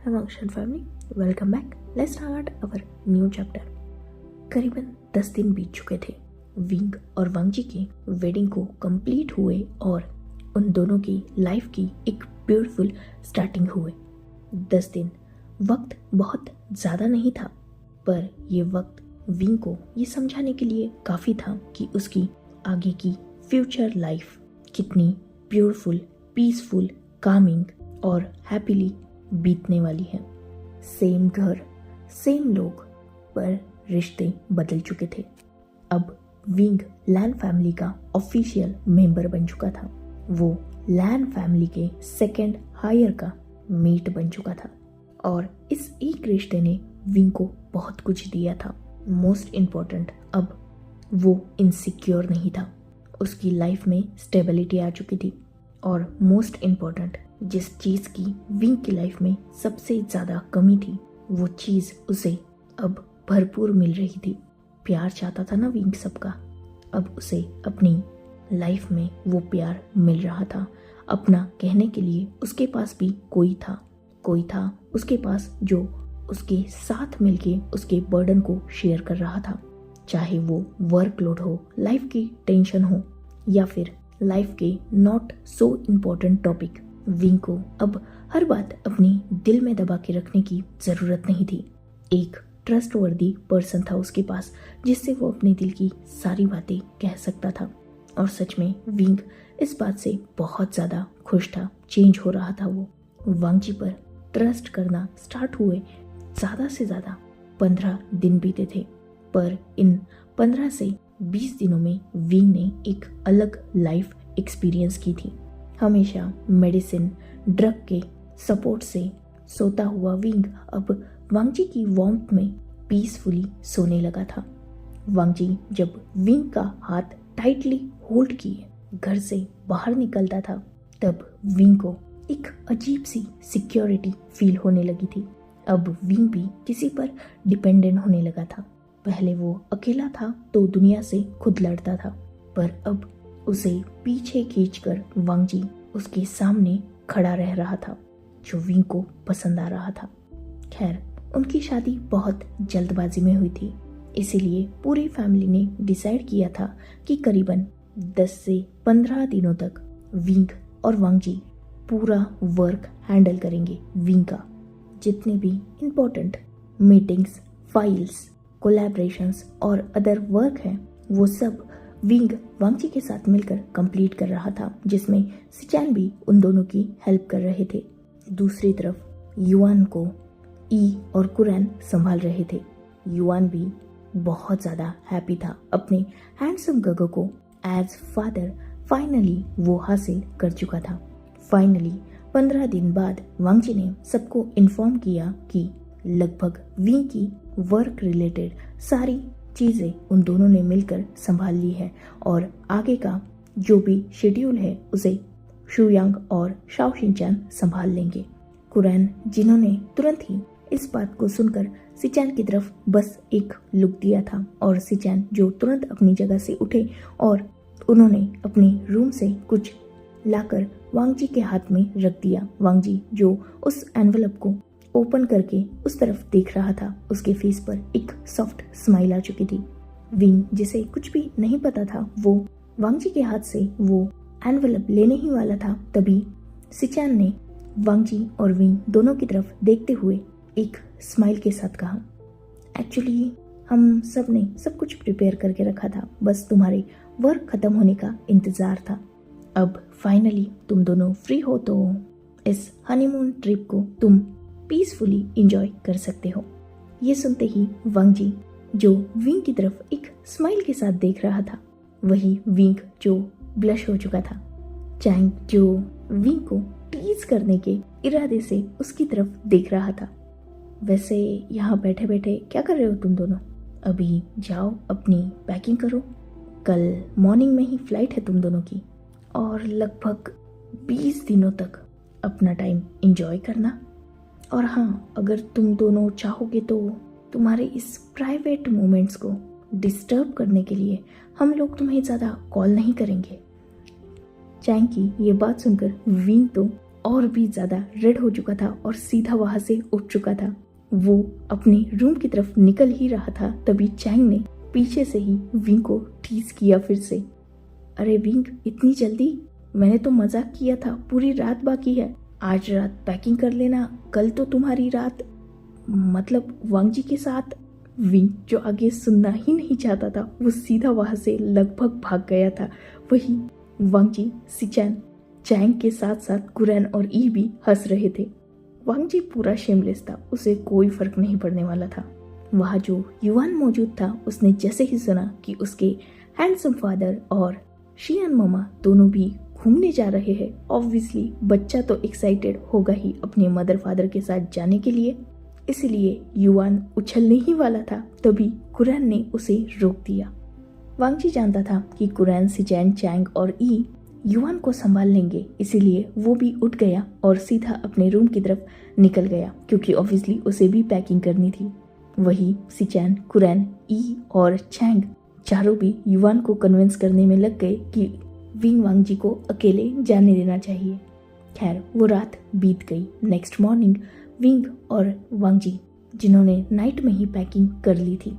Function family, welcome back. Let's start our new chapter. करीबन 10 दिन बीत चुके थे विंग और वांगजी की वेडिंग को कंप्लीट हुए और उन दोनों की लाइफ की एक ब्यूटीफुल स्टार्टिंग हुए। 10 दिन वक्त बहुत ज़्यादा नहीं था, पर ये वक्त विंग को ये समझाने के लिए काफ़ी था कि उसकी आगे की फ्यूचर लाइफ कितनी ब्यूटीफुल, पीसफुल, कामिंग और हैप्पीली बीतने वाली है। सेम घर, सेम लोग, पर रिश्ते बदल चुके थे। अब विंग लैन फैमिली का ऑफिशियल मेंबर बन चुका था। वो लैन फैमिली के सेकंड हायर का मेट बन चुका था और इस एक रिश्ते ने विंग को बहुत कुछ दिया था। मोस्ट इम्पोर्टेंट, अब वो इनसिक्योर नहीं था। उसकी लाइफ में स्टेबिलिटी आ चुकी थी और मोस्ट इम्पोर्टेंट, जिस चीज़ की विंग की लाइफ में सबसे ज़्यादा कमी थी, वो चीज़ उसे अब भरपूर मिल रही थी। प्यार चाहता था ना विंग सबका, अब उसे अपनी लाइफ में वो प्यार मिल रहा था। अपना कहने के लिए उसके पास भी कोई था उसके पास जो उसके साथ मिलके उसके बर्डन को शेयर कर रहा था। चाहे वो वर्कलोड हो, लाइफ की टेंशन हो या फिर लाइफ के not so important topic, wing को अब हर बात अपनी दिल में दबा के रखने की ज़रूरत नहीं थी। एक ट्रस्टवर्दी पर्सन था उसके पास जिससे वो अपने दिल की सारी बातें कह सकता था। और सच में विंग इस बात से बहुत ज़्यादा खुश था। चेंज हो रहा था वो। वांगजी पर ट्रस्ट करना स्टार्ट हुए ज़्यादा से ज़्यादा 15 दिन बीते थे, पर इन 15 से 20 दिनों में विंग ने एक अलग लाइफ एक्सपीरियंस की थी। हमेशा मेडिसिन, ड्रग के सपोर्ट से सोता हुआ विंग अब वांगजी की वार्मथ में पीसफुली सोने लगा था। वांगजी जब विंग का हाथ टाइटली होल्ड किए घर से बाहर निकलता था, तब विंग को एक अजीब सी सिक्योरिटी फील होने लगी थी। अब विंग भी किसी पर डिपेंडेंट होने लगा था। पहले वो अकेला था तो दुनिया से खुद लड़ता था, पर अब उसे पीछे खींचकर वांगजी उसके सामने खड़ा रह रहा था, जो विंग को पसंद आ रहा था। खैर, उनकी शादी बहुत जल्दबाजी में हुई थी, इसीलिए पूरी फैमिली ने डिसाइड किया था कि करीबन 10 से 15 दिनों तक विंग और वांगजी पूरा वर्क हैंडल करेंगे। विंग का जितने भी इम्पोर्टेंट मीटिंग्स, फाइल्स, कोलैबोरेशंस और अदर वर्क हैं, वो सब विंग वांगजी के साथ मिलकर कंप्लीट कर रहा था, जिसमें सिचैन भी उन दोनों की हेल्प कर रहे थे। दूसरी तरफ युआन को ई और कुरैन संभाल रहे थे। युआन भी बहुत ज़्यादा हैप्पी था अपने हैंडसम गगो को एज फादर फाइनली वो हासिल कर चुका था। फाइनली 15 दिन बाद वांगजी ने सबको इन्फॉर्म किया कि लगभग विंग की वर्क रिलेटेड सारी चीज़ें उन दोनों ने मिलकर संभाल ली है और आगे का जो भी शेड्यूल है उसे शुयांग और शाओ शिनचैन संभाल लेंगे। कुरैन, जिन्होंने तुरंत ही इस बात को सुनकर सिचैन की तरफ बस एक लुक दिया था, और सिचैन जो तुरंत अपनी जगह से उठे और उन्होंने अपने रूम से कुछ लाकर वांगजी के हाथ में रख दिया। वांगजी जो उस एनवलप को ओपन करके उस तरफ देख रहा था, उसके फेस पर एक सॉफ्ट स्माइल आ चुकी थी। विंग, जिसे कुछ भी नहीं पता था, वो वांगजी के हाथ से वो एनवलप लेने ही वाला था, तभी सिचैन ने वांगजी और विंग दोनों की तरफ देखते हुए एक स्माइल के साथ कहा, एक्चुअली हम सब ने सब कुछ प्रिपेयर करके रखा था, बस तुम्हारे वर्क खत्म होने का इंतजार था। अब फाइनली तुम दोनों फ्री हो तो इस हनीमून ट्रिप को तुम पीसफुली एंजॉय कर सकते हो। ये सुनते ही वांगजी, जो विंग की तरफ एक स्माइल के साथ देख रहा था, वही विंग जो ब्लश हो चुका था। चैंग, जो विंग को टीज करने के इरादे से उसकी तरफ देख रहा था, वैसे यहाँ बैठे बैठे क्या कर रहे हो तुम दोनों? अभी जाओ अपनी पैकिंग करो, कल मॉर्निंग में ही फ्लाइट है तुम दोनों की, और लगभग 20 दिनों तक अपना टाइम एंजॉय करना। और हाँ, अगर तुम दोनों चाहोगे तो तुम्हारे इस प्राइवेट मोमेंट्स को डिस्टर्ब करने के लिए हम लोग तुम्हें ज़्यादा कॉल नहीं करेंगे। चैंग की ये बात सुनकर विंग तो और भी ज़्यादा रेड हो चुका था और सीधा वहाँ से उठ चुका था। वो अपने रूम की तरफ निकल ही रहा था, तभी चैंग ने पीछे से ही विंग को टीज किया फिर से। अरे विंग, इतनी जल्दी? मैंने तो मजाक किया था, पूरी रात बाकी है। आज रात पैकिंग कर लेना, कल तो तुम्हारी रात, मतलब वांग जी के साथ। विंग, जो आगे सुनना ही नहीं चाहता था, वो सीधा वहां से लगभग भाग गया था। वही वांग जी, सिचैन, चैंग के साथ साथ कुरैन और ई भी हंस रहे थे। वांग जी पूरा शेमलेस था, उसे कोई फर्क नहीं पड़ने वाला था। वहाँ जो युवान मौजूद था, उसने जैसे ही सुना कि उसके हैंडसम फादर और शियान मामा दोनों भी घूमने जा रहे हैं, ऑब्वियसली बच्चा तो एक्साइटेड होगा ही अपने मदर फादर के साथ जाने के लिए, इसलिए युवान उछलने ही वाला था, तभी कुरैन ने उसे रोक दिया। वांग जी जानता था कि कुरैन, सिचैन, चैंग और ई युवान को संभाल लेंगे, इसीलिए वो भी उठ गया और सीधा अपने रूम की तरफ निकल गया, क्योंकि ऑब्वियसली उसे भी पैकिंग करनी थी। वही सिचैन, कुरैन, ई और चैंग चारों भी युवान को कन्विंस करने में लग गए कि विंग वांग जी को अकेले जाने देना चाहिए। खैर, वो रात बीत गई। नेक्स्ट मॉर्निंग विंग और वांग जी, जिन्होंने नाइट में ही पैकिंग कर ली थी,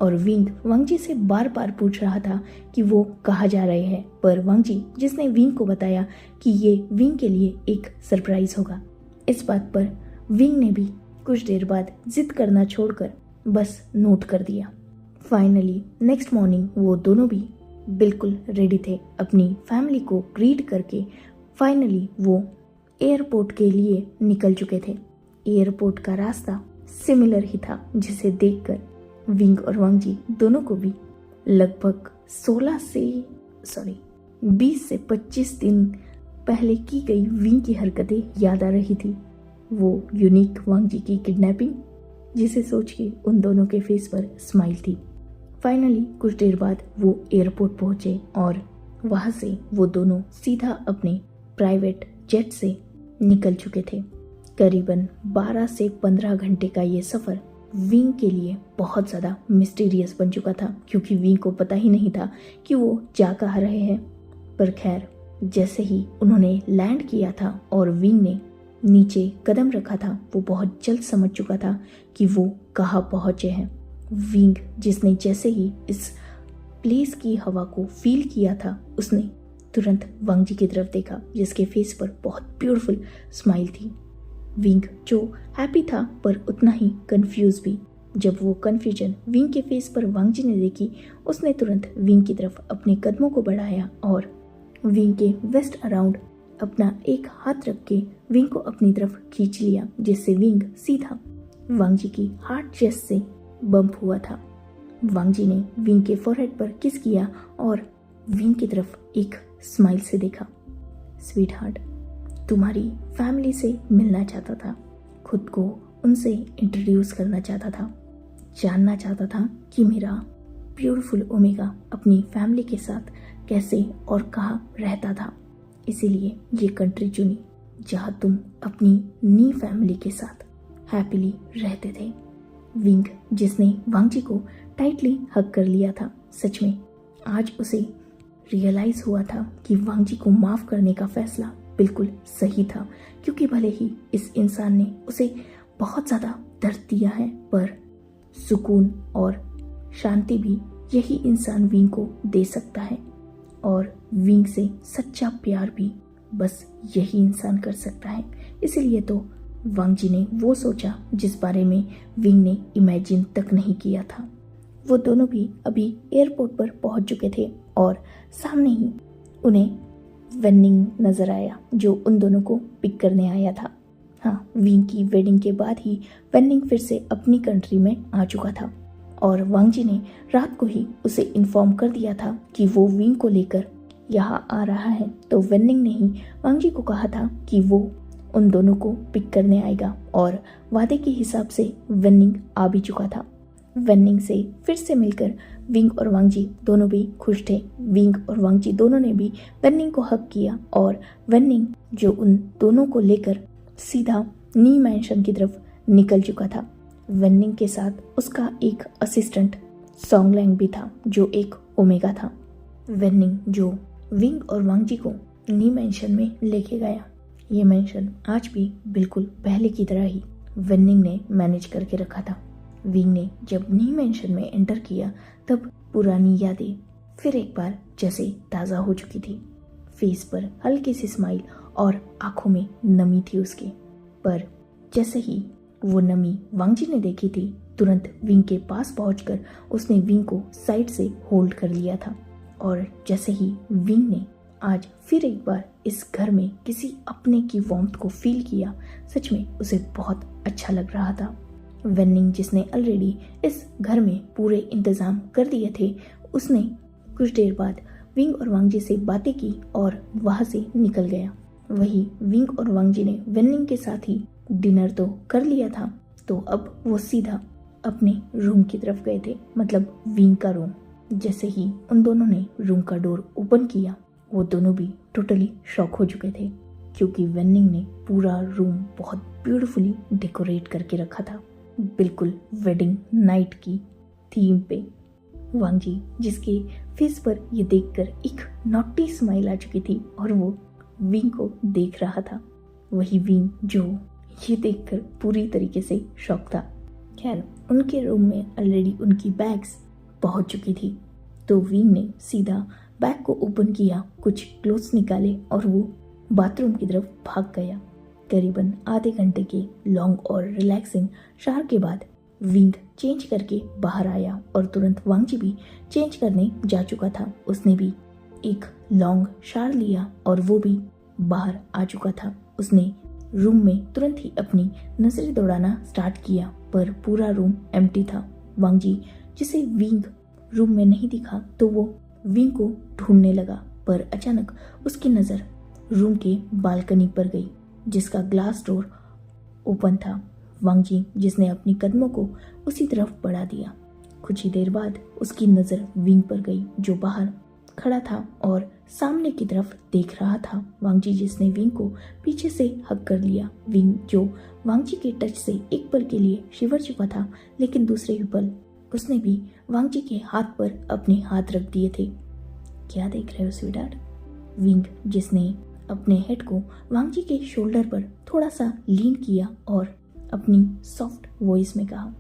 और विंग वांग जी से बार बार पूछ रहा था कि वो कहाँ जा रहे हैं, पर वांग जी, जिसने विंग को बताया कि ये विंग के लिए एक सरप्राइज होगा, इस बात पर विंग ने भी कुछ देर बाद जिद करना छोड़कर बस नोट कर दिया। फाइनली नेक्स्ट मॉर्निंग वो दोनों भी बिल्कुल रेडी थे। अपनी फैमिली को ग्रीट करके फाइनली वो एयरपोर्ट के लिए निकल चुके थे। एयरपोर्ट का रास्ता सिमिलर ही था, जिसे देखकर विंग और वांग जी दोनों को भी लगभग 20 से 25 दिन पहले की गई विंग की हरकतें याद आ रही थी। वो यूनिक वांग जी की किडनैपिंग, जिसे सोच के उन दोनों के फेस पर स्माइल थी। फाइनली कुछ देर बाद वो एयरपोर्ट पहुंचे और वहां से वो दोनों सीधा अपने प्राइवेट जेट से निकल चुके थे। करीबन 12 से 15 घंटे का ये सफर विंग के लिए बहुत ज़्यादा मिस्टीरियस बन चुका था, क्योंकि विंग को पता ही नहीं था कि वो जा कहाँ रहे हैं। पर खैर, जैसे ही उन्होंने लैंड किया था और विंग ने नीचे कदम रखा था, वो बहुत जल्द समझ चुका था कि वो कहाँ पहुंचे हैं। विंग, जिसने जैसे ही इस प्लेस की हवा को फील किया था, उसने तुरंत वांग जी की तरफ देखा, जिसके फेस पर बहुत ब्यूटीफुल स्माइल थी। विंग, जो हैप्पी था पर उतना ही कंफ्यूज भी। जब वो कंफ्यूजन विंग के फेस पर वांग जी ने देखी, उसने तुरंत विंग की तरफ अपने कदमों को बढ़ाया और विंग के वेस्ट अराउंड अपना एक हाथ रख के विंग को अपनी तरफ खींच लिया, जिससे विंग सीधा वांग जी की हार्ट चेस्ट से बम्प हुआ था। वांग जी ने विंग के फोरहेड पर किस किया और विंग की तरफ एक स्माइल से देखा। स्वीट हार्ट, तुम्हारी फैमिली से मिलना चाहता था, खुद को उनसे इंट्रोड्यूस करना चाहता था, जानना चाहता था कि मेरा ब्यूटीफुल ओमेगा अपनी फैमिली के साथ कैसे और कहाँ रहता था। इसीलिए ये कंट्री चुनी जहाँ तुम अपनी नी फैमिली के साथ हैप्पीली रहते थे। विंग, जिसने वांग जी को टाइटली हग कर लिया था, सच में आज उसे रियलाइज हुआ था कि वांग जी को माफ करने का फैसला बिल्कुल सही था, क्योंकि भले ही इस इंसान ने उसे बहुत ज़्यादा दर्द दिया है, पर सुकून और शांति भी यही इंसान विंग को दे सकता है, और विंग से सच्चा प्यार भी बस यही इंसान कर सकता है। इसीलिए तो वांग जी ने वो सोचा जिस बारे में विंग ने इमेजिन तक नहीं किया था। वो दोनों भी अभी एयरपोर्ट पर पहुंच चुके थे और सामने ही उन्हें वेनिंग नजर आया, जो उन दोनों को पिक करने आया था। हाँ, विंग की वेडिंग के बाद ही वेनिंग फिर से अपनी कंट्री में आ चुका था, और वांग जी ने रात को ही उसे इन्फॉर्म कर दिया था कि वो विंग को लेकर यहाँ आ रहा है। तो वेनिंग ने ही वांग जी को कहा था कि वो उन दोनों को पिक करने आएगा, और वादे के हिसाब से वेनिंग आ भी चुका था। वेनिंग से फिर से मिलकर विंग और वांग जी दोनों भी खुश थे। विंग और वांग जी दोनों ने भी वेनिंग को हक किया, और वेनिंग, जो उन दोनों को लेकर सीधा नी मैंशन की तरफ निकल चुका था। वेनिंग के साथ उसका एक असिस्टेंट सॉन्गलैंग भी था, जो एक ओमेगा था। वेनिंग, जो विंग और वांग जी को नी मैंशन में लेके गया, ये मेंशन आज भी बिल्कुल पहले की तरह ही वेनिंग ने मैनेज करके रखा था। विंग ने जब न्यू मेंशन में एंटर किया तब पुरानी यादें फिर एक बार जैसे ताज़ा हो चुकी थी। फेस पर हल्की सी स्माइल और आंखों में नमी थी उसके। पर जैसे ही वो नमी वांगजी ने देखी थी, तुरंत विंग के पास पहुंचकर उसने विंग को साइड से होल्ड कर लिया था। और जैसे ही विंग ने आज फिर एक बार इस घर में किसी अपने की वार्मथ को फील किया, सच में उसे बहुत अच्छा लग रहा था। वेनिंग जिसने ऑलरेडी इस घर में पूरे इंतजाम कर दिए थे, उसने कुछ देर बाद विंग और वांगजी से बातें की और वहां से निकल गया। वही विंग और वांगजी ने वेनिंग के साथ ही डिनर तो कर लिया था, तो अब वो सीधा अपने रूम की तरफ गए थे, मतलब विंग का रूम। जैसे ही उन दोनों ने रूम का डोर ओपन किया, वो दोनों भी टोटली शॉक हो चुके थे, क्योंकि वेनिंग ने पूरा रूम बहुत ब्यूटीफुली डेकोरेट करके रखा था, बिल्कुल वेडिंग नाइट की थीम पे। वांगजी जिसके फेस पर ये देखकर एक नॉटी स्माइल आ चुकी थी और वो विंग को देख रहा था। वही विंग जो ये देखकर पूरी तरीके से शॉक था। खैर, उनके रूम में ऑलरेडी उनकी बैग्स पहुंच चुकी थी, तो विंग ने सीधा बैग को ओपन किया, कुछ क्लोथ्स निकाले और वो बाथरूम की तरफ भाग गया। करीबन आधे घंटे के लॉन्ग और रिलैक्सिंग शावर के बाद विंग चेंज करके बाहर आया और तुरंत वांगजी भी चेंज करने जा चुका था। उसने भी एक लॉन्ग शावर लिया और वो भी बाहर आ चुका था। उसने रूम में तुरंत ही अपनी नजरें दौड़ाना स्टार्ट किया, पर पूरा रूम एम्प्टी था। वांगजी जिसे विंग रूम में नहीं दिखा तो वो विंग को ढूंढने लगा, पर अचानक उसकी नजर रूम के बालकनी पर गई, जिसका ग्लास डोर ओपन था। वांगजी जिसने अपनी कदमों को उसी तरफ बढ़ा दिया। कुछ ही देर बाद उसकी नजर विंग पर गई, जो बाहर खड़ा था और सामने की तरफ देख रहा था। वांगजी जिसने विंग को पीछे से हग कर लिया। विंग जो वांगजी के टच से एक पल के लिए शिवर चुका था, लेकिन दूसरे ही पल उसने भी वांगजी के हाथ पर अपने हाथ रख दिए थे। क्या देख रहे हो स्वीटहार्ट? विंग जिसने अपने हेड को वांगजी के शोल्डर पर थोड़ा सा लीन किया और अपनी सॉफ्ट वॉइस में कहा,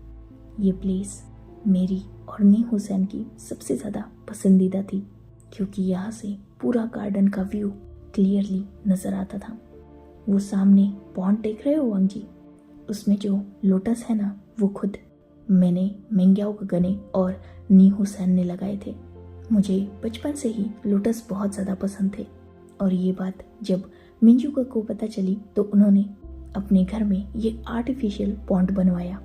ये प्लेस मेरी और नी हुसैन की सबसे ज़्यादा पसंदीदा थी, क्योंकि यहाँ से पूरा गार्डन का व्यू क्लियरली नज़र आता था। वो सामने पॉन्ड देख रहे हो वांगजी? उसमें जो लोटस है ना, वो खुद मैंने मेंग्याओ गगने और नी हुसैन ने लगाए थे। मुझे बचपन से ही लोटस बहुत ज़्यादा पसंद थे, और ये बात जब मिंजू को पता चली तो उन्होंने अपने घर में ये आर्टिफिशियल पॉन्ड बनवाया।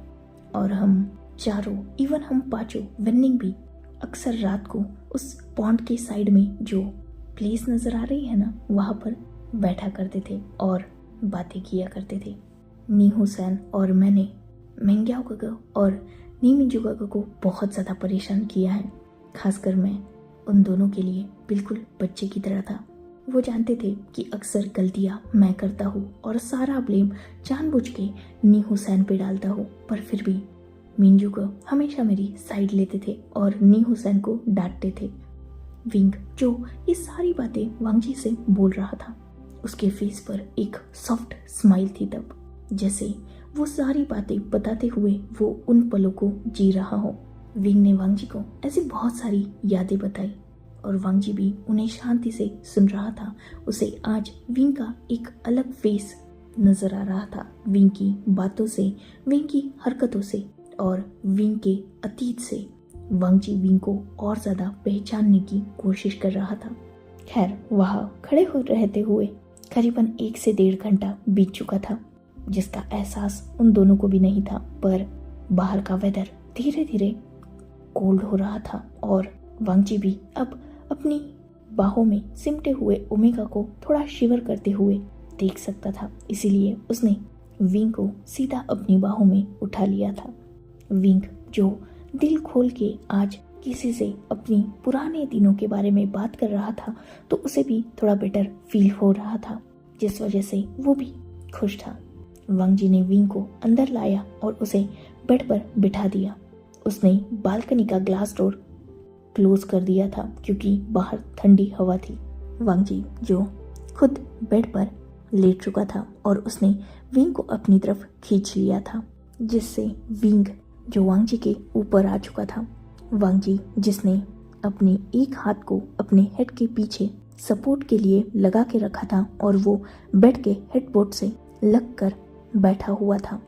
और हम चारों, इवन हम पांचों, वेनिंग भी अक्सर रात को उस पॉन्ड के साइड में जो प्लेस नज़र आ रही है ना, वहाँ पर बैठा करते थे और बातें किया करते थे। नी हुसैन और मैंने मेंग्याओ गगो और नी मिंजू गगो को बहुत ज़्यादा परेशान किया है। खासकर मैं उन दोनों के लिए बिल्कुल बच्चे की तरह था। वो जानते थे कि अक्सर गलतियाँ मैं करता हूँ और सारा ब्लेम जानबूझ के नी हुसैन पे डालता हूँ, पर फिर भी मिंजू को हमेशा मेरी साइड लेते थे और नी हुसैन को डांटते थे। विंग जो ये सारी बातें वांगजी से बोल रहा था, उसके फेस पर एक सॉफ्ट स्माइल थी, तब जैसे वो सारी बातें बताते हुए वो उन पलों को जी रहा हो। विंग ने वांगजी को ऐसी बहुत सारी यादें बताई और वांगजी भी उन्हें शांति से सुन रहा था। उसे आज विंग का एक अलग फेस नजर आ रहा था। विंग की बातों से, विंग की हरकतों से और विंग के अतीत से वांगजी विंग को और ज़्यादा पहचानने की कोशिश कर रहा था। खैर, वहाँ खड़े हो रहते हुए करीबन 1 से 1.5 घंटा बीत चुका था, जिसका एहसास उन दोनों को भी नहीं था। पर बाहर का वेदर धीरे धीरे कोल्ड हो रहा था और वांगजी भी अब अपनी बाहों में सिमटे हुए ओमेगा को थोड़ा शिवर करते हुए देख सकता था। इसीलिए उसने विंग को सीधा अपनी बाहों में उठा लिया था। विंग जो दिल खोल के आज किसी से अपनी पुराने दिनों के बारे में बात कर रहा था, तो उसे भी थोड़ा बेटर फील हो रहा था, जिस वजह से वो भी खुश था। वांगजी ने विंग को अंदर लाया और उसे बेड पर बिठा दिया। उसने बालकनी का ग्लास डोर क्लोज कर दिया था, क्योंकि बाहर ठंडी हवा थी। वांगजी जो खुद बेड पर लेट चुका था और उसने विंग को अपनी तरफ खींच लिया था, जिससे विंग जो वांग जी के ऊपर आ चुका था। वांग जी जिसने अपने एक हाथ को अपने हेड के पीछे सपोर्ट के लिए लगा के रखा था और वो बेड के हेडबोर्ड से लग कर बैठा हुआ था,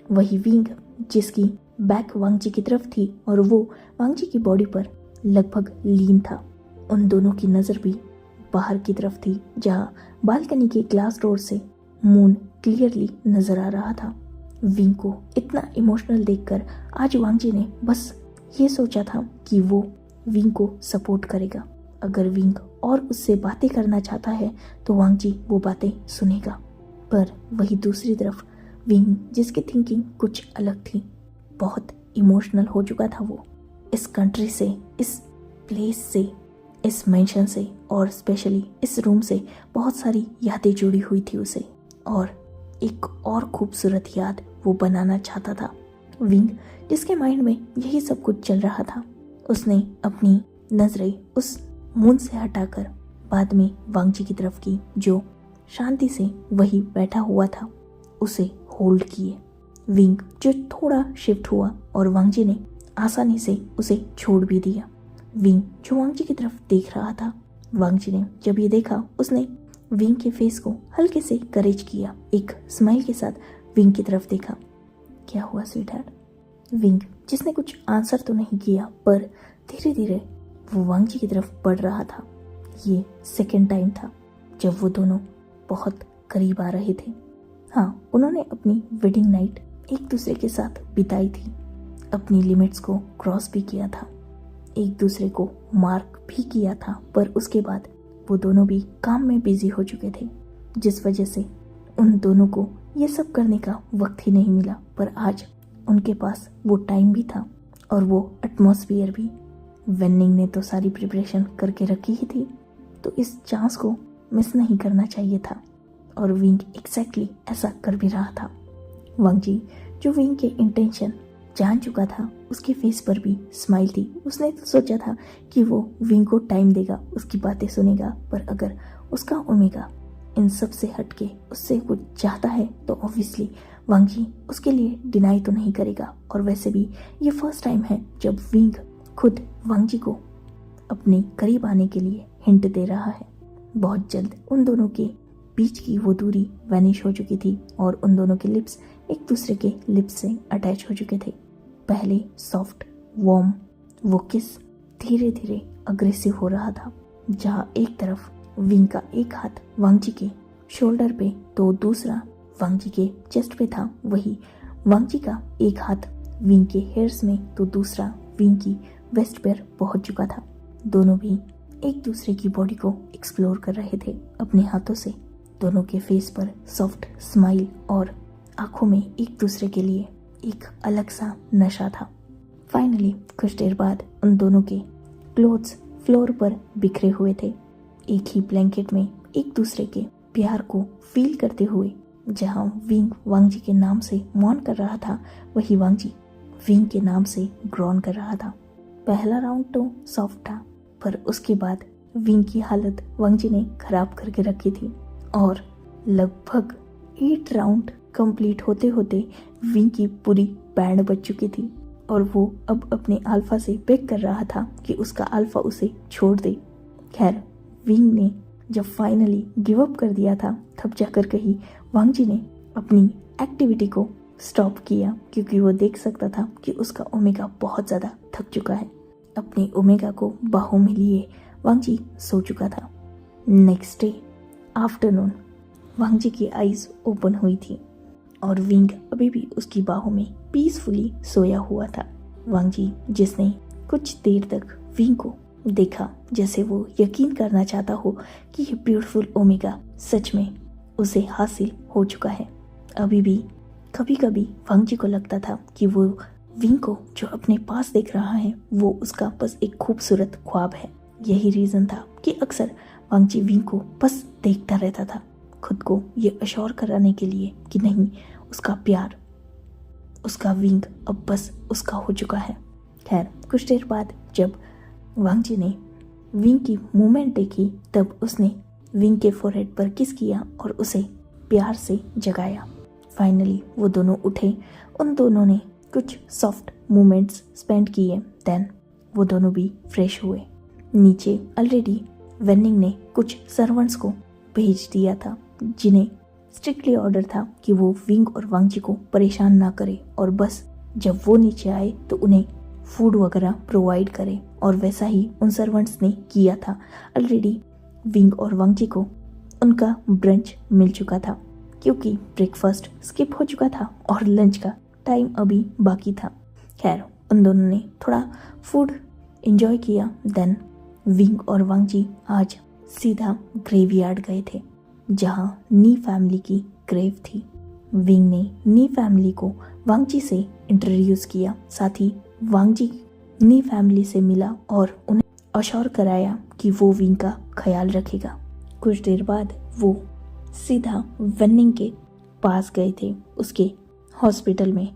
वही विंग जिसकी बैक वांग जी की तरफ थी और वो वांग जी की बॉडी पर लगभग लीन था। उन दोनों की नज़र भी बाहर की तरफ थी, जहाँ बालकनी के ग्लास डोर से मून क्लियरली नजर आ रहा था। विंग को इतना इमोशनल देखकर आज वांग जी ने बस ये सोचा था कि वो विंग को सपोर्ट करेगा। अगर विंग और उससे बातें करना चाहता है तो वांग जी वो बातें सुनेगा। पर वही दूसरी तरफ विंग जिसकी थिंकिंग कुछ अलग थी, बहुत इमोशनल हो चुका था वो। इस कंट्री से, इस प्लेस से, इस मेंशन से और स्पेशली इस रूम से बहुत सारी यादें जुड़ी हुई थी उसे, और एक और खूबसूरत याद वो बनाना चाहता था। विंग जिसके माइंड में यही सब कुछ चल रहा था, उसने अपनी नजरें उस मून से हटाकर बाद में वांग जी की तरफ की, जो शांति से वही बैठा हुआ था, उसे होल्ड किए। विंग जो थोड़ा शिफ्ट हुआ और वांग जी ने आसानी से उसे छोड़ भी दिया। विंग जो वांग जी की तरफ देख रहा था, वांग जी ने जब ये देखा उसने विंग के फेस को हल्के से करेज किया, एक स्माइल के साथ विंग की तरफ देखा। क्या हुआ स्वीटहार्ट? विंग जिसने कुछ आंसर तो नहीं किया, पर धीरे धीरे वो वांग जी की तरफ बढ़ रहा था। ये सेकेंड टाइम था जब वो दोनों बहुत करीब आ रहे थे। हाँ, उन्होंने अपनी वेडिंग नाइट एक दूसरे के साथ बिताई थी, अपनी लिमिट्स को क्रॉस भी किया था, एक दूसरे को मार्क भी किया था, पर उसके बाद वो दोनों भी काम में बिजी हो चुके थे, जिस वजह से उन दोनों को ये सब करने का वक्त ही नहीं मिला। पर आज उनके पास वो टाइम भी था और वो एटमॉस्फेयर भी। वेनिंग ने तो सारी प्रिपरेशन करके रखी ही थी, तो इस चांस को मिस नहीं करना चाहिए था, और विंग एग्जैक्टली ऐसा कर भी रहा था। वांग जी जो विंग के इंटेंशन जान चुका था, उसके फेस पर भी स्माइल थी। उसने तो सोचा था कि वो विंग को टाइम देगा, उसकी बातें सुनेगा, पर अगर उसका ओमेगा इन सब से हटके उससे कुछ चाहता है तो ऑब्वियसली वांग जी उसके लिए डिनाई तो नहीं करेगा। और वैसे भी ये फर्स्ट टाइम है जब विंग खुद वांग जी को अपने करीब आने के लिए हिंट दे रहा है। बहुत जल्द उन दोनों के बीच की वो दूरी वैनिश हो चुकी थी और उन दोनों के लिप्स एक दूसरे के लिप्स से अटैच हो चुके थे। पहले सॉफ्ट वार्म वो किस धीरे धीरे अग्रेसिव हो रहा था, जहाँ एक तरफ विंग का एक हाथ वांग जी के शोल्डर पे तो दूसरा वांग जी के चेस्ट पे था। वही वांग जी का एक हाथ विंग के हेयर्स में तो दूसरा विंग की वेस्ट पर पहुंच चुका था। दोनों भी एक दूसरे की बॉडी को एक्सप्लोर कर रहे थे अपने हाथों से। दोनों के फेस पर सॉफ्ट स्माइल और आंखों में एक दूसरे के लिए एक अलग सा नशा था। फाइनली कुछ देर बाद उन दोनों के क्लोथ्स फ्लोर पर बिखरे हुए थे, एक ही ब्लैंकेट में एक दूसरे के प्यार को फील करते हुए। जहां विंग वांग जी के नाम से मौन कर रहा था, वही वांग जी विंग के नाम से ग्रॉन कर रहा था। पहला राउंड तो सॉफ्ट था, पर उसके बाद विंग की हालत वांग जी ने खराब करके रखी थी और लगभग 8 राउंड कंप्लीट होते होते विंग की पूरी बैंड बज चुकी थी और वो अब अपने अल्फा से बेग कर रहा था कि उसका अल्फा उसे छोड़ दे। खैर, विंग ने जब फाइनली गिव अप कर दिया था, तब जाकर कहीं वांग जी ने अपनी एक्टिविटी को स्टॉप किया, क्योंकि वो देख सकता था कि उसका ओमेगा बहुत ज़्यादा थक चुका है। अपने ओमेगा को बाहों में लिए वांग जी सो चुका था। नेक्स्ट डे आफ्टरनून वांग जी की आईज ओपन हुई थी और विंग अभी भी उसकी बाहों में पीसफुली सोया हुआ था। वांग जी जिसने कुछ देर तक विंग को देखा, जैसे वो यकीन करना चाहता हो कि ये ब्यूटीफुल ओमेगा सच में उसे हासिल हो चुका है। अभी भी कभी कभी वांग जी को लगता था कि वो विंग को जो अपने पास देख रहा है वो उसका बस एक खूबसूरत ख्वाब है। यही रीजन था कि अक्सर वांग जी विंग को बस देखता रहता था, खुद को ये अश्योर कराने के लिए कि नहीं, उसका प्यार, उसका विंग अब बस उसका हो चुका है। खैर, कुछ देर बाद जब वांग जी ने विंग की मूवमेंट देखी, तब उसने विंग के फोरहेड पर किस किया और उसे प्यार से जगाया। फाइनली वो दोनों उठे, उन दोनों ने कुछ सॉफ्ट मोमेंट्स स्पेंड किए। देन वो दोनों भी फ्रेश हुए। नीचे ऑलरेडी वेनिंग ने कुछ सर्वेंट्स को भेज दिया था जिन्हें स्ट्रिक्टली ऑर्डर था कि वो विंग और वांगजी को परेशान ना करे और बस जब वो नीचे आए तो उन्हें फूड वगैरह प्रोवाइड करे। और वैसा ही उन सर्वेंट्स ने किया था। ऑलरेडी विंग और वांगजी को उनका ब्रंच मिल चुका था क्योंकि ब्रेकफास्ट स्किप हो चुका था और लंच का टाइम अभी बाकी था। खैर उन दोनों ने थोड़ा फूड एंजॉय किया। देन विंग और वांगजी आज सीधा ग्रेवयार्ड गए थे जहां नी फैमिली की ग्रेव थी। विंग ने नी फैमिली को वांगजी से इंट्रोड्यूस किया, साथ ही वांगजी नी फैमिली से मिला और उन्हें अश्योर कराया कि वो विंग का ख्याल रखेगा। कुछ देर बाद वो सीधा वेनिंग के पास गए थे उसके हॉस्पिटल में,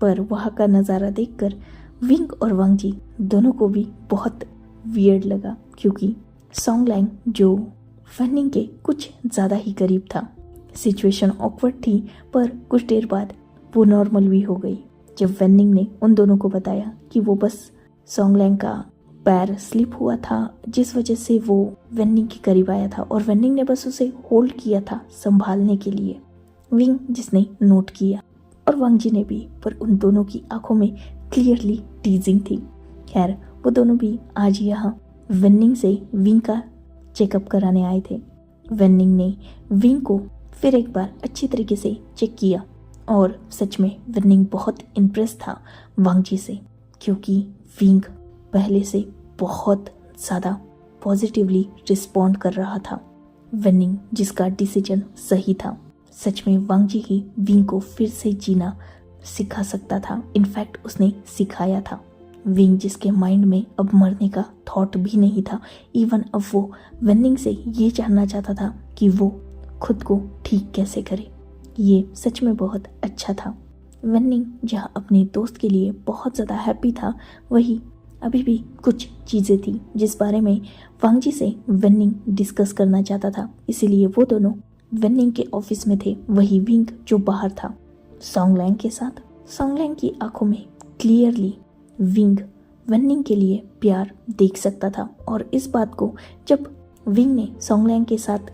पर वहाँ का नज़ारा देखकर विंग और वांगजी दोनों को भी बहुत वियर्ड लगा क्योंकि सॉन्गलैंग जो वेनिंग के कुछ ज़्यादा ही करीब था। सिचुएशन ऑकवर्ड थी पर कुछ देर बाद वो नॉर्मल भी हो गई जब वेनिंग ने उन दोनों को बताया कि वो बस सॉन्गलैंग का पैर स्लिप हुआ था जिस वजह से वो वेनिंग के करीब आया था और वेनिंग ने बस उसे होल्ड किया था संभालने के लिए। विंग जिसने नोट किया और वांगजी ने भी, पर उन दोनों की आंखों में क्लियरली टीजिंग थी। खैर वो दोनों भी आज यहाँ वेनिंग से विंग का चेकअप कराने आए थे। वेनिंग ने विंग को फिर एक बार अच्छी तरीके से चेक किया और सच में वेनिंग बहुत इम्प्रेस था वांगजी से क्योंकि विंग पहले से बहुत ज़्यादा पॉजिटिवली रिस्पॉन्ड कर रहा था। वेनिंग जिसका डिसीजन सही था। सच में वांगजी ही विंग को फिर से जीना सिखा सकता था। इनफैक्ट उसने सिखाया था। विंग जिसके माइंड में अब मरने का थॉट भी नहीं था। इवन अब वो वेनिंग से ये जानना चाहता था कि वो खुद को ठीक कैसे करे। ये सच में बहुत अच्छा था। वेनिंग जहाँ अपने दोस्त के लिए बहुत ज़्यादा हैप्पी था, वही अभी भी कुछ चीज़ें थी जिस बारे में वांगजी से वेनिंग डिस्कस करना चाहता था। इसीलिए वो दोनों वेनिंग के ऑफिस में थे, वही विंग जो बाहर था सॉन्गलैंग के साथ। सॉन्गलैंग की आंखों में क्लियरली विंग वेनिंग के लिए प्यार देख सकता था और इस बात को जब विंग ने सॉन्गलैंग के साथ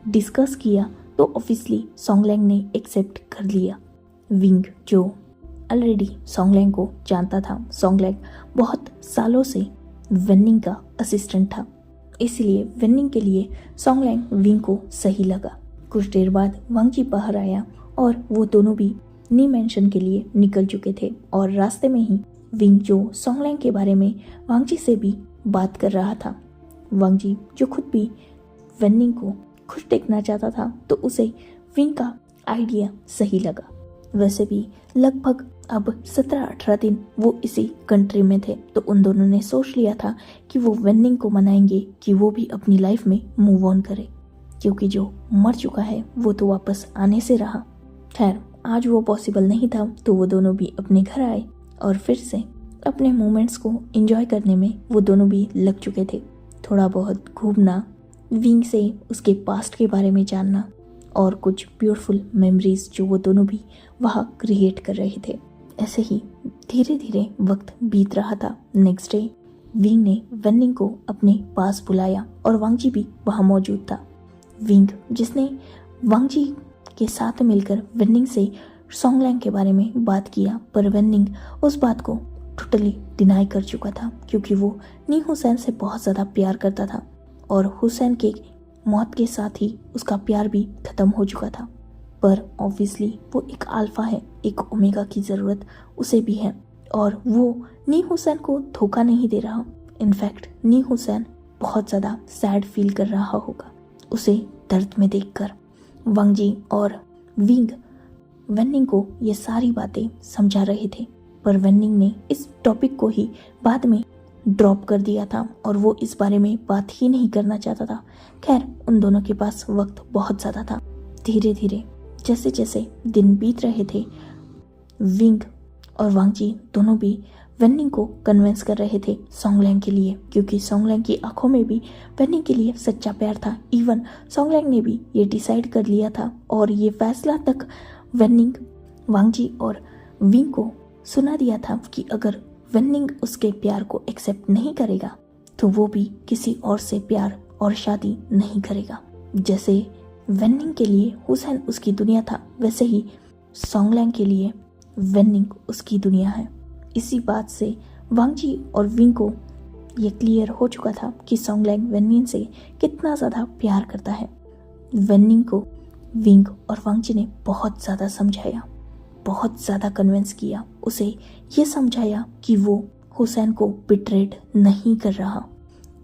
डिस्कस किया तो ऑब्वियसली सॉन्गलैंग ने एक्सेप्ट कर लिया। विंग जो ऑलरेडी सॉन्गलैंग को जानता था, सॉन्गलैंग बहुत सालों से वेनिंग का असिस्टेंट था, इसलिए वेनिंग के लिए सॉन्गलैंग विंग को सही लगा। कुछ देर बाद वांगजी बाहर आया और वो दोनों भी नी मेंशन के लिए निकल चुके थे और रास्ते में ही विंग जो सॉन्गलैंग के बारे में वांगजी से भी बात कर रहा था। वांगजी जो खुद भी वेनिंग को खुश देखना चाहता था तो उसे विंग का आइडिया सही लगा। वैसे भी लगभग अब 17-18 दिन वो इसी कंट्री में थे तो उन दोनों ने सोच लिया था कि वो वेनिंग को मनाएंगे कि वो भी अपनी लाइफ में मूव ऑन करे, क्योंकि जो मर चुका है वो तो वापस आने से रहा। खैर आज वो पॉसिबल नहीं था तो वो दोनों भी अपने घर आए और फिर से अपने मोमेंट्स को एंजॉय करने में वो दोनों भी लग चुके थे। थोड़ा बहुत घूमना, विंग से उसके पास्ट के बारे में जानना और कुछ ब्यूटीफुल मेमोरीज जो वो दोनों भी वहाँ क्रिएट कर रहे थे। ऐसे ही धीरे धीरे वक्त बीत रहा था। नेक्स्ट डे विंग ने वेनिंग को अपने पास बुलाया और वांगजी भी वहाँ मौजूद था। विंग जिसने वांगजी के साथ मिलकर वेनिंग से सॉन्गलैंग के बारे में बात किया, पर वेनिंग उस बात को टोटली डिनाई कर चुका था क्योंकि वो नी हुसैन से बहुत ज़्यादा प्यार करता था और हुसैन के मौत के साथ ही उसका प्यार भी खत्म हो चुका था। पर ऑब्वियसली वो एक अल्फा है, एक ओमेगा की ज़रूरत उसे भी है और वो नी हुसैन को धोखा नहीं दे रहा। इनफैक्ट नी हुसैन बहुत ज़्यादा सैड फील कर रहा होगा उसे दर्द में देखकर। वांगजी और विंग वेनिंग को ये सारी बातें समझा रहे थे, पर वेनिंग ने इस टॉपिक को ही बाद में ड्रॉप कर दिया था और वो इस बारे में बात ही नहीं करना चाहता था। खैर उन दोनों के पास वक्त बहुत ज़्यादा था। धीरे धीरे जैसे जैसे दिन बीत रहे थे, विंग और वांगजी दोनों भी वेन्निंग को कन्विंस कर रहे थे सोंगलैंग के लिए, क्योंकि सोंगलैंग की आंखों में भी वेन्निंग के लिए सच्चा प्यार था। इवन सोंगलैंग ने भी ये डिसाइड कर लिया था और ये फैसला तक वेन्निंग, वांगजी और विंग को सुना दिया था कि अगर वेन्निंग उसके प्यार को एक्सेप्ट नहीं करेगा तो वो भी किसी और से प्यार और शादी नहीं करेगा। जैसे वेन्निंग के लिए हुसैन उसकी दुनिया था, वैसे ही सोंगलैंग के लिए वेन्निंग उसकी दुनिया है। इसी बात से वांगजी और विंग को ये क्लियर हो चुका था कि सोंगलैंग वेन्निंग से कितना ज़्यादा प्यार करता है। वेन्निंग को विंग और वांगजी ने बहुत ज़्यादा समझाया, बहुत ज़्यादा कन्विंस किया, उसे ये समझाया कि वो हुसैन को बिट्रेड नहीं कर रहा।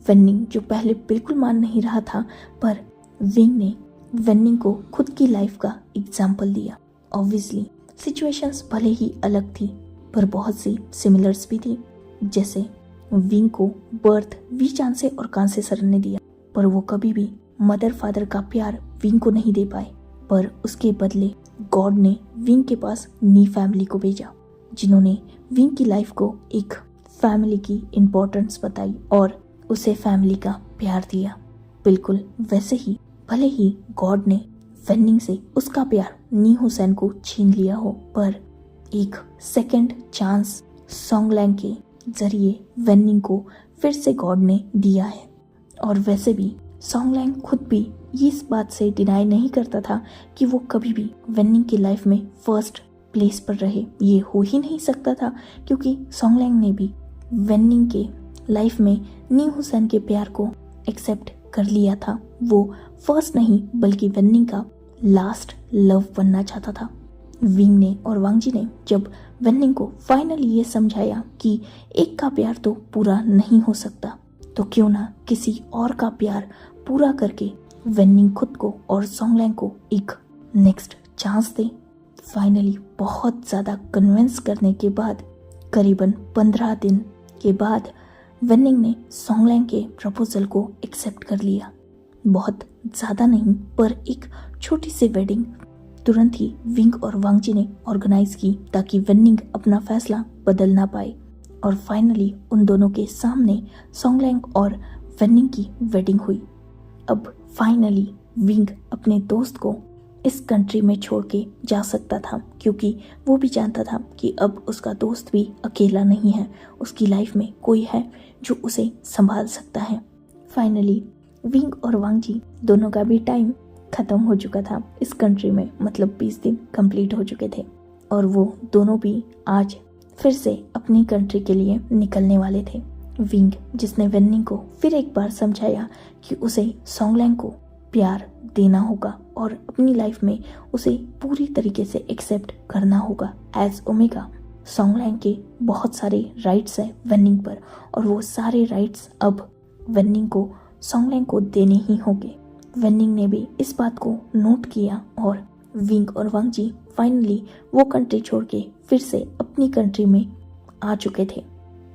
वेन्निंग जो पहले बिल्कुल मान नहीं रहा था, पर विंग ने वेन्निंग को खुद की लाइफ का एग्जाम्पल दिया। ऑब्वियसली सिचुएशंस भले ही अलग थी, पर बहुत सी सिमिलर्स भी थी। जैसे विंग को बर्थ वी चांद से और कांसे सर ने दिया, पर वो कभी भी मदर फादर का प्यार विंग को नहीं दे पाए, पर उसके बदले गॉड ने विंग के पास नी फैमिली को भेजा, जिन्होंने विंग की लाइफ को एक फैमिली की इम्पोर्टेंस बताई और उसे फैमिली का प्यार दिया। बिल्कुल वैसे ही भले ही गॉड ने वेन्निंग से उसका प्यार नी हुसैन को छीन लिया हो, पर एक सेकंड चांस सोंगलैंग के जरिए वेन्निंग को फिर से गॉड ने दिया है। और वैसे भी सोंगलैंग खुद भी इस बात से डिनाई नहीं करता था कि वो कभी भी वेन्निंग की लाइफ में फर्स्ट प्लेस पर रहे। ये हो ही नहीं सकता था, क्योंकि सोंगलैंग ने भी वेन्निंग के लाइफ में नी हुसैन के प्यार को एक्सेप्ट कर लिया था। वो फर्स्ट नहीं बल्कि वेन्निंग का लास्ट लव बनना चाहता था। विंग ने और वांगजी ने जब वेन्निंग को फाइनली ये समझाया कि एक का प्यार तो पूरा नहीं हो सकता, तो क्यों ना किसी और का प्यार पूरा करके वेन्निंग खुद को और सोंगलैंग को एक नेक्स्ट चांस दे। फाइनली बहुत ज़्यादा कन्विंस करने के बाद करीबन 15 दिन के बाद वेन्निंग ने सोंगलैंग के प्रपोजल को एक्सेप्ट कर लिया। बहुत ज़्यादा नहीं, पर एक छोटी सी वेडिंग तुरंत ही विंग और वांगजी ने ऑर्गेनाइज की, ताकि वेन्निंग अपना फैसला बदल ना पाए। और फाइनली उन दोनों के सामने सोंगलैंग और वेन्निंग की वेडिंग हुई। अब फाइनली विंग अपने दोस्त को इस कंट्री में छोड़ के जा सकता था, क्योंकि वो भी जानता था कि अब उसका दोस्त भी अकेला नहीं है, उसकी लाइफ में कोई है जो उसे संभाल सकता है। फाइनली विंग और वांगजी दोनों का भी टाइम खत्म हो चुका था इस कंट्री में, मतलब 20 दिन कंप्लीट हो चुके थे, और वो दोनों भी आज फिर से अपनी कंट्री के लिए निकलने वाले थे। विंग जिसने वेन्निंग को फिर एक बार समझाया कि उसे सोंगलैंग को प्यार देना होगा और अपनी लाइफ में उसे पूरी तरीके से एक्सेप्ट करना होगा एज ओमेगा। सोंगलैंग के बहुत सारे राइट्स है वेन्निंग पर, और वो सारे राइट्स अब वेन्निंग को सोंगलैंग को देने ही होंगे। वेन्निंग ने भी इस बात को नोट किया और विंग और वांगजी फाइनली वो कंट्री छोड़ के फिर से अपनी कंट्री में आ चुके थे।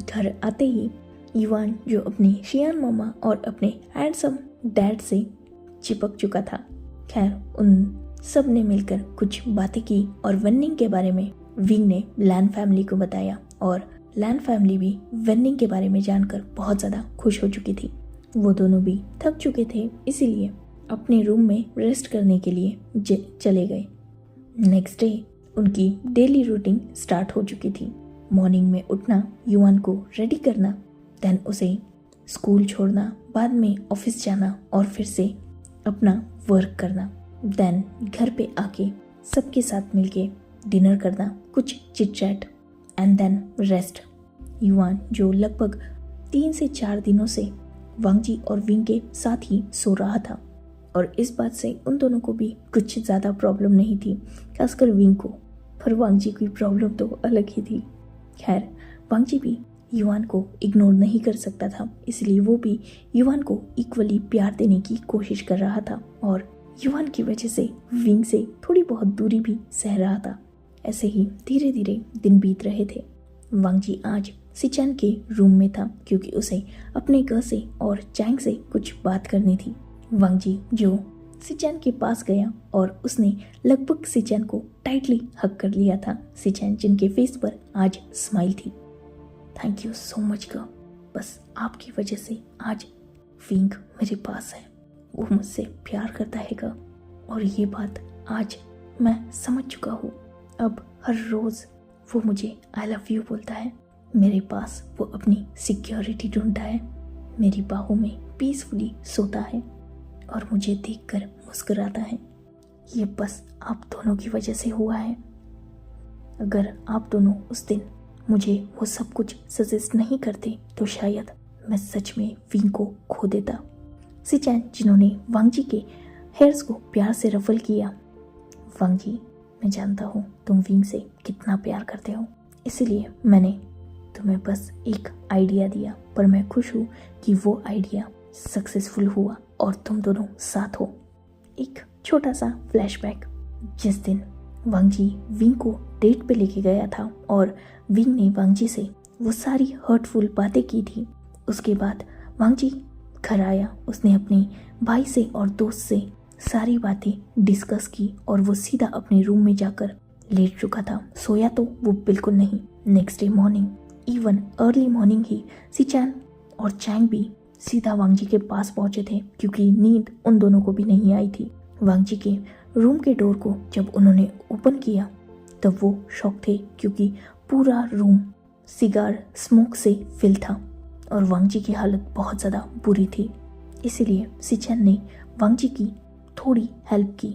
घर आते ही युआन, जो अपनी शियान मामा और अपने हैंडसम डैड से चिपक चुका था, खैर उन सब ने मिलकर कुछ बातें की और वेन्निंग के बारे में विंग ने लैन फैमिली को बताया, और लैन फैमिली भी वेन्निंग के बारे में जानकर बहुत ज़्यादा खुश हो चुकी थी। वो दोनों भी थक चुके थे, इसीलिए अपने रूम में रेस्ट करने के लिए चले गए। नेक्स्ट डे उनकी डेली रूटीन स्टार्ट हो चुकी थी। मॉर्निंग में उठना, युआन को रेडी करना, देन उसे स्कूल छोड़ना, बाद में ऑफिस जाना और फिर से अपना वर्क करना, देन घर पे आके सबके साथ मिलके डिनर करना, कुछ chit chat and then rest. Yuan जो लगभग 3 से 4 दिनों से वांगजी और विंग के साथ ही सो रहा था, और इस बात से उन दोनों को भी कुछ ज़्यादा प्रॉब्लम नहीं थी, खासकर विंग को, पर वांगजी की प्रॉब्लम तो अलग ही थी। खैर वांगजी भी युआन को इग्नोर नहीं कर सकता था, इसलिए वो भी युआन को इक्वली प्यार देने की कोशिश कर रहा था, और युआन की वजह से विंग से थोड़ी बहुत दूरी भी सह रहा था। ऐसे ही धीरे धीरे दिन बीत रहे थे। वांगजी आज सिचैन के रूम में था, क्योंकि उसे अपने घर से और चैंग से कुछ बात करनी थी। वांगजी जो सिचैन के पास गया और उसने लगभग सिचैन को टाइटली हग कर लिया था। सिचैन जिनके फेस पर आज स्माइल थी। थैंक यू सो मच गा। बस आपकी वजह से आज विंग मेरे पास है, वो मुझसे प्यार करता है गा, और ये बात आज मैं समझ चुका हूँ। अब हर रोज़ वो मुझे आई लव यू बोलता है, मेरे पास वो अपनी सिक्योरिटी ढूंढता है, मेरी बाहों में पीसफुली सोता है और मुझे देखकर मुस्कुराता है। ये बस आप दोनों की वजह से हुआ है। अगर आप दोनों उस दिन मुझे वो सब कुछ सजेस्ट नहीं करते तो शायद मैं सच में विंग को खो देता। सिचैन, जिन्होंने वांग जी के हेयर्स को प्यार से रफल किया, वांग जी, मैं जानता हूँ तुम विंग से कितना प्यार करते हो, इसीलिए मैंने तुम्हें बस एक आइडिया दिया, पर मैं खुश हूँ कि वो आइडिया सक्सेसफुल हुआ और तुम दोनों साथ हो। एक छोटा सा फ्लैशबैक, जिस दिन वांग जी विंग को डेट पे लेके गया था और विंग ने वांग जी से वो सारी हर्टफुल बातें की थी। उसके बाद वांग जी घर आया, उसने अपने भाई से और दोस्त से सारी बातें डिस्कस की और वो सीधा अपने रूम में जाकर लेट चुका था। सोया तो वो बिल्कुल नहीं। Next day morning, even early morning ही सिचैन और चैंग भी सीधा वांग जी के पास पहुंचे थे, क्योंकि नींद उन दोनों को भी नहीं आई थी। वांग जी के रूम के डोर को जब उन्होंने ओपन किया तब वो शॉक थे, क्योंकि पूरा रूम सिगार स्मोक से फिल था और वांग जी की हालत बहुत ज़्यादा बुरी थी। इसीलिए सिचैन ने वांग जी की थोड़ी हेल्प की।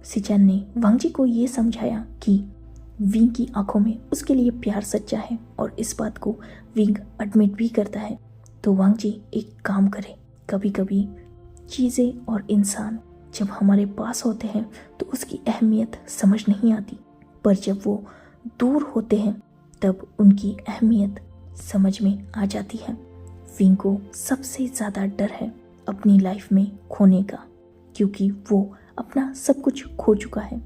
सिचैन ने वांग जी को ये समझाया कि विंग की आंखों में उसके लिए प्यार सच्चा है और इस बात को विंग एडमिट भी करता है। तो वांग जी एक काम करे, कभी कभी चीज़ें और इंसान जब हमारे पास होते हैं तो उसकी अहमियत समझ नहीं आती, पर जब वो दूर होते हैं तब उनकी अहमियत समझ में आ जाती है। विंग को सबसे ज़्यादा डर है अपनी लाइफ में खोने का, क्योंकि वो अपना सब कुछ खो चुका है।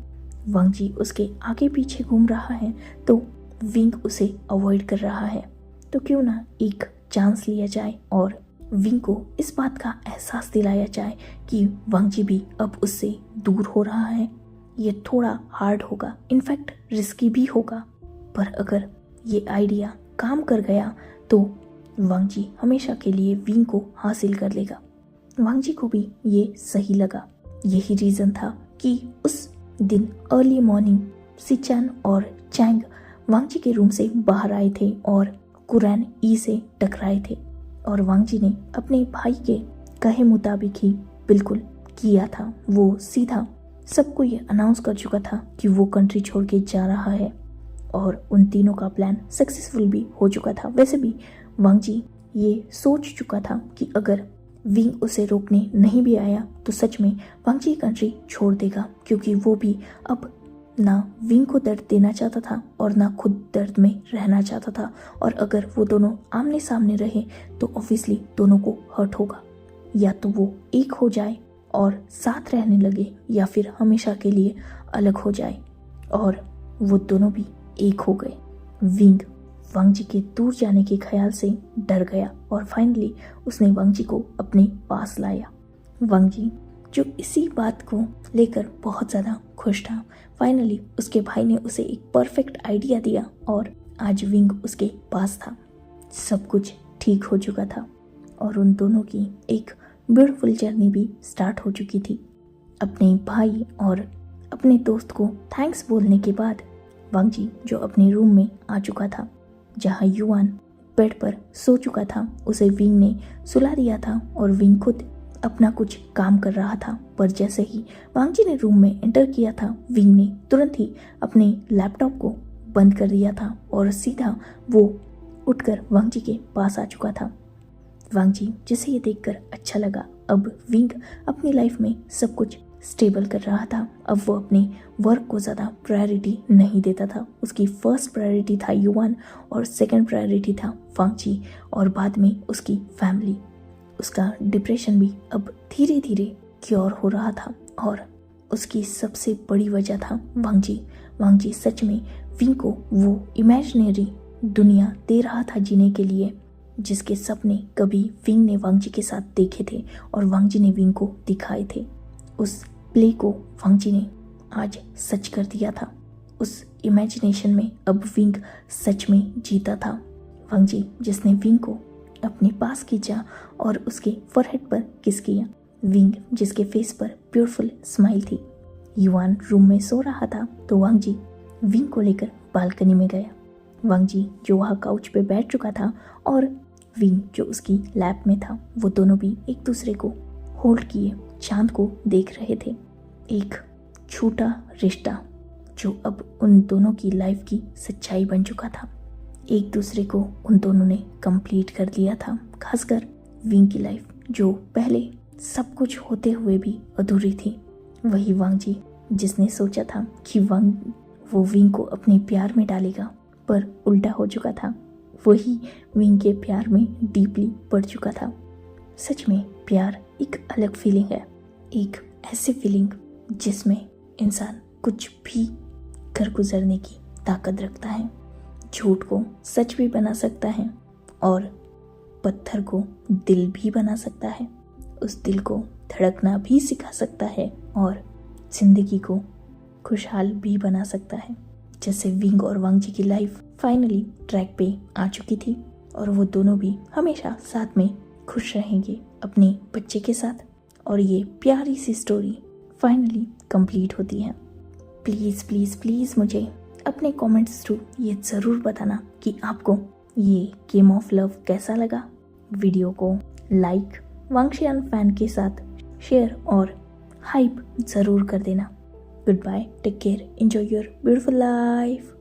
वांग जी उसके आगे पीछे घूम रहा है तो विंग उसे अवॉइड कर रहा है। तो क्यों ना एक चांस लिया जाए और विंग को इस बात का एहसास दिलाया जाए कि वांग जी भी अब उससे दूर हो रहा है। ये थोड़ा हार्ड होगा, इनफैक्ट रिस्की भी होगा, पर अगर ये आइडिया काम कर गया तो वांग जी हमेशा के लिए विंग को हासिल कर लेगा। वांग जी को भी ये सही लगा। यही रीज़न था कि उस दिन अर्ली मॉर्निंग सिचैन और चैंग वांग जी के रूम से बाहर आए थे और कुरैन ई से टकराए थे, और वांग जी ने अपने भाई के कहे मुताबिक ही बिल्कुल किया था। वो सीधा सबको ये अनाउंस कर चुका था कि वो कंट्री छोड़ के जा रहा है और उन तीनों का प्लान सक्सेसफुल भी हो चुका था। वैसे भी वांग जी ये सोच चुका था कि अगर विंग उसे रोकने नहीं भी आया तो सच में वांग जी कंट्री छोड़ देगा, क्योंकि वो भी अब ना विंग को दर्द देना चाहता था और ना खुद दर्द में रहना चाहता था। और अगर वो दोनों आमने सामने रहे तो ऑब्वियसली दोनों को हर्ट होगा। या तो वो एक हो जाए और साथ रहने लगे, या फिर हमेशा के लिए अलग हो जाए, और वो दोनों भी एक हो गए। विंग वांग जी के दूर जाने के ख्याल से डर गया और फाइनली उसने वांग जी को अपने पास लाया। वांग जी जो इसी बात को लेकर बहुत ज़्यादा खुश था, फाइनली उसके भाई ने उसे एक परफेक्ट आइडिया दिया और आज विंग उसके पास था। सब कुछ ठीक हो चुका था और उन दोनों की एक ब्यूटीफुल जर्नी भी स्टार्ट हो चुकी थी। अपने भाई और अपने दोस्त को थैंक्स बोलने के बाद वांग जी जो अपने रूम में आ चुका था, जहां युआन बेड पर सो चुका था, उसे विंग ने सुला दिया था और विंग खुद अपना कुछ काम कर रहा था। पर जैसे ही वांग जी ने रूम में एंटर किया था, विंग ने तुरंत ही अपने लैपटॉप को बंद कर दिया था और सीधा वो उठकर वांग जी के पास आ चुका था। वांग जी जिसे ये देखकर अच्छा लगा। अब विंग अपनी लाइफ में सब कुछ स्टेबल कर रहा था। अब वो अपने वर्क को ज़्यादा प्रायोरिटी नहीं देता था। उसकी फर्स्ट प्रायोरिटी था युआन और सेकंड प्रायोरिटी था वांग जी और बाद में उसकी फैमिली। उसका डिप्रेशन भी अब धीरे धीरे क्योर हो रहा था और उसकी सबसे बड़ी वजह था वांग जी। वांग जी सच में विंग को वो इमेजिनरी दुनिया दे रहा था जीने के लिए, जिसके सपने कभी विंग ने वांग जी के साथ देखे थे और वांग जी ने विंग को दिखाए थे। उस प्ले को वांग जी ने आज सच कर दिया था। उस इमेजिनेशन में अब विंग सच में जीता था। वांग जी जिसने विंग को अपने पास खींचा और उसके फोरहेड पर किस किया। विंग जिसके फेस पर ब्यूटीफुल स्माइल थी। युआन रूम में सो रहा था तो वांग जी विंग को लेकर बालकनी में गया। वांग जी जो वहाँ काउच पे बैठ चुका था और विंग जो उसकी लैप में था, वो दोनों भी एक दूसरे को होल्ड किए चांद को देख रहे थे। एक छोटा रिश्ता जो अब उन दोनों की लाइफ की सच्चाई बन चुका था। एक दूसरे को उन दोनों ने कंप्लीट कर लिया था। खासकर विंग की लाइफ जो पहले सब कुछ होते हुए भी अधूरी थी। वही वांग जी जिसने सोचा था कि वो विंग को अपने प्यार में डालेगा, पर उल्टा हो चुका था। वही विंग के प्यार में डीपली पड़ चुका था। सच में प्यार एक अलग फीलिंग है, एक ऐसी फीलिंग जिसमें इंसान कुछ भी कर गुजरने की ताकत रखता है। झूठ को सच भी बना सकता है और पत्थर को दिल भी बना सकता है। उस दिल को धड़कना भी सिखा सकता है और जिंदगी को खुशहाल भी बना सकता है। जैसे विंग और वांग जी की लाइफ फाइनली ट्रैक पे आ चुकी थी और वो दोनों भी हमेशा साथ में खुश रहेंगे अपने बच्चे के साथ। और ये प्यारी सी स्टोरी फाइनली कंप्लीट होती है। प्लीज़ प्लीज़ प्लीज़ मुझे अपने कमेंट्स थ्रू ये ज़रूर बताना कि आपको ये गेम ऑफ लव कैसा लगा। वीडियो को लाइक, वांगशियान फैन के साथ शेयर और हाइप ज़रूर कर देना। Good bye, take care, enjoy your beautiful life.